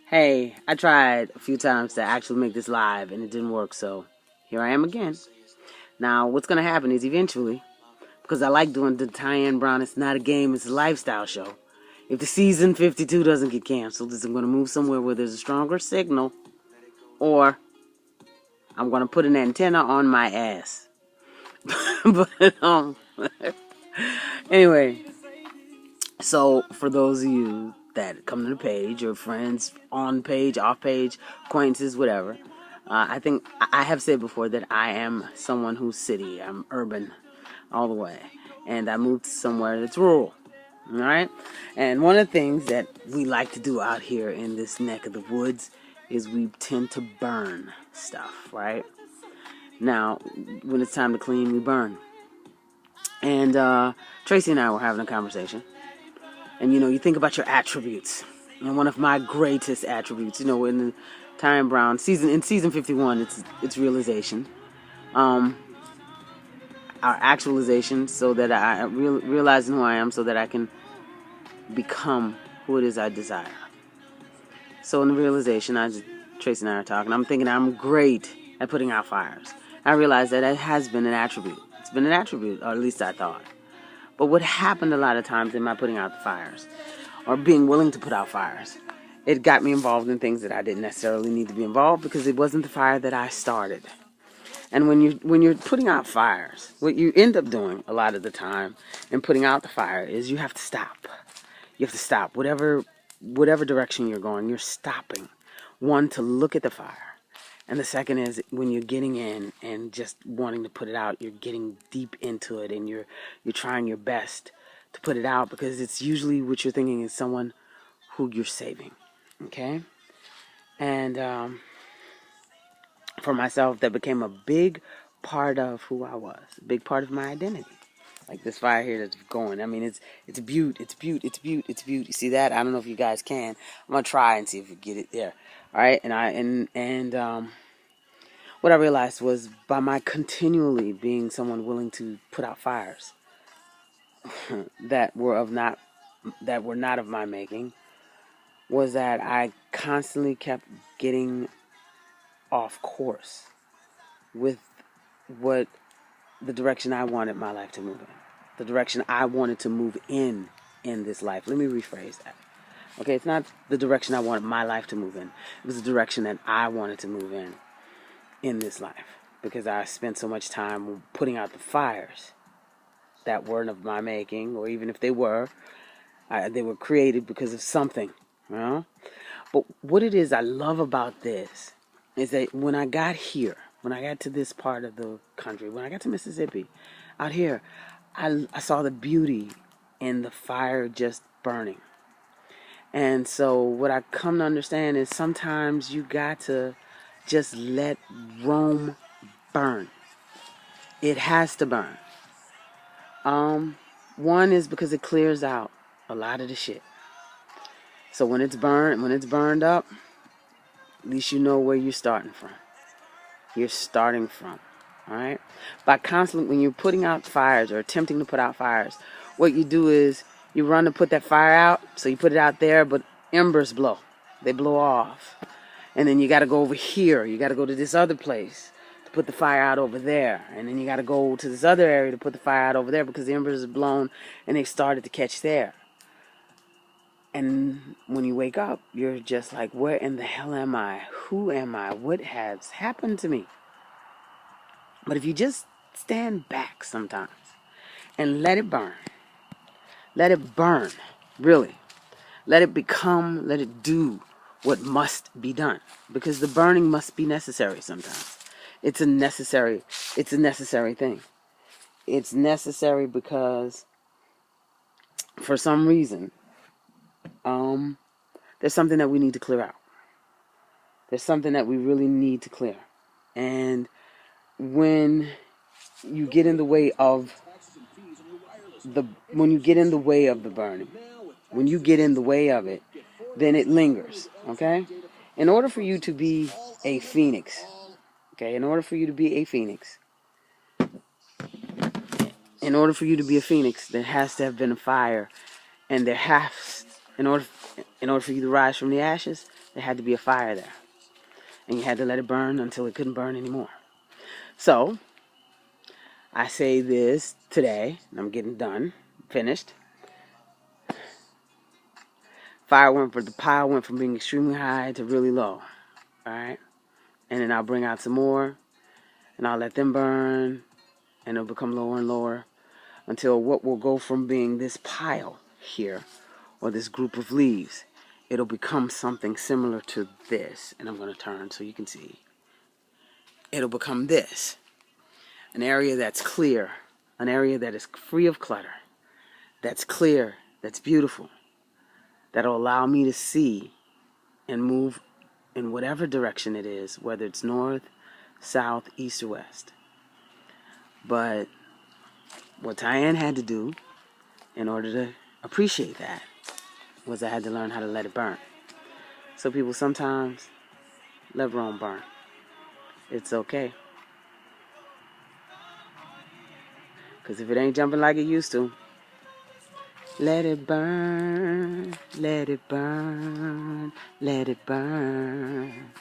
Hey, I tried a few times to actually make this live and it didn't work, so here I am again. Now, what's going to happen is eventually, because I like doing the Tyann Brown, it's not a game, it's a lifestyle show. If the season 52 doesn't get canceled, I'm going to move somewhere where there's a stronger signal, or I'm going to put an antenna on my ass. but, anyway, so for those of you that come to the page, or friends on page, off page, acquaintances, whatever, I think I have said before that I am someone who's city. I'm urban all the way. And I moved somewhere that's rural. All right? And one of the things that we like to do out here in this neck of the woods is we tend to burn stuff, right? Now, when it's time to clean, we burn. And Tracy and I were having a conversation. And, you think about your attributes. And one of my greatest attributes, in the Tyann Brown in season 51, it's realization. Our actualization, so that I realizing who I am, so that I can become who it is I desire. So in the realization, Tracy and I are talking. I'm thinking I'm great at putting out fires. I realized that it has been an attribute. It's been an attribute, or at least I thought. But what happened a lot of times in my putting out the fires, or being willing to put out fires, it got me involved in things that I didn't necessarily need to be involved, because it wasn't the fire that I started. And when you're putting out fires, what you end up doing a lot of the time in putting out the fire is you have to stop. You have to stop. Whatever direction you're going, you're stopping. One, to look at the fire. And the second is, when you're getting in and just wanting to put it out, you're getting deep into it, and you're trying your best to put it out, because it's usually what you're thinking is someone who you're saving. Okay? And for myself, that became a big part of who I was, a big part of my identity. Like this fire here that's going. I mean, it's beaut. You see that? I don't know if you guys can. I'm gonna try and see if we get it there. All right. And what I realized was, by my continually being someone willing to put out fires that were not of my making, was that I constantly kept getting off course with what the direction I wanted my life to move in, the direction I wanted to move in this life. Let me rephrase that. Okay, it's not the direction I wanted my life to move in. It was the direction that I wanted to move in this life, because I spent so much time putting out the fires that weren't of my making, or even if they were created because of something. You know? But what it is I love about this is that when I got here, when I got to this part of the country, when I got to Mississippi, out here, I saw the beauty in the fire just burning. And so what I come to understand is, sometimes you got to just let Rome burn. It has to burn. One is because it clears out a lot of the shit. So when it's burned up, at least you know where you're starting from. All right? By constantly, when you're putting out fires or attempting to put out fires, what you do is you run to put that fire out. So you put it out there, but embers blow. They blow off. And then you got to go over here. You got to go to this other place to put the fire out over there. And then you got to go to this other area to put the fire out over there, because the embers are blown and they started to catch there. And when you wake up, you're just like, where in the hell am I? Who am I? What has happened to me? But if you just stand back sometimes and let it burn, really. Let it do what must be done. Because the burning must be necessary sometimes. It's a necessary thing. It's necessary because, for some reason, there's something that we need to clear out. There's something that we really need to clear. And when you get in the way of the burning, when you get in the way of it, then it lingers. Okay? In order for you to be a phoenix, there has to have been a fire, and in order for you to rise from the ashes, there had to be a fire there. And you had to let it burn until it couldn't burn anymore. So, I say this today, and I'm getting done, finished. The pile went from being extremely high to really low. Alright? And then I'll bring out some more, and I'll let them burn, and it'll become lower and lower until what will go from being this pile here, or this group of leaves, it'll become something similar to this. And I'm going to turn so you can see. It'll become this. An area that's clear, an area that is free of clutter, that's clear, that's beautiful, that'll allow me to see and move in whatever direction it is, whether it's north, south, east, or west. But what Tyann had to do in order to appreciate that was I had to learn how to let it burn. So people, sometimes let Rome burn. It's okay. Because if it ain't jumping like it used to, let it burn, let it burn, let it burn.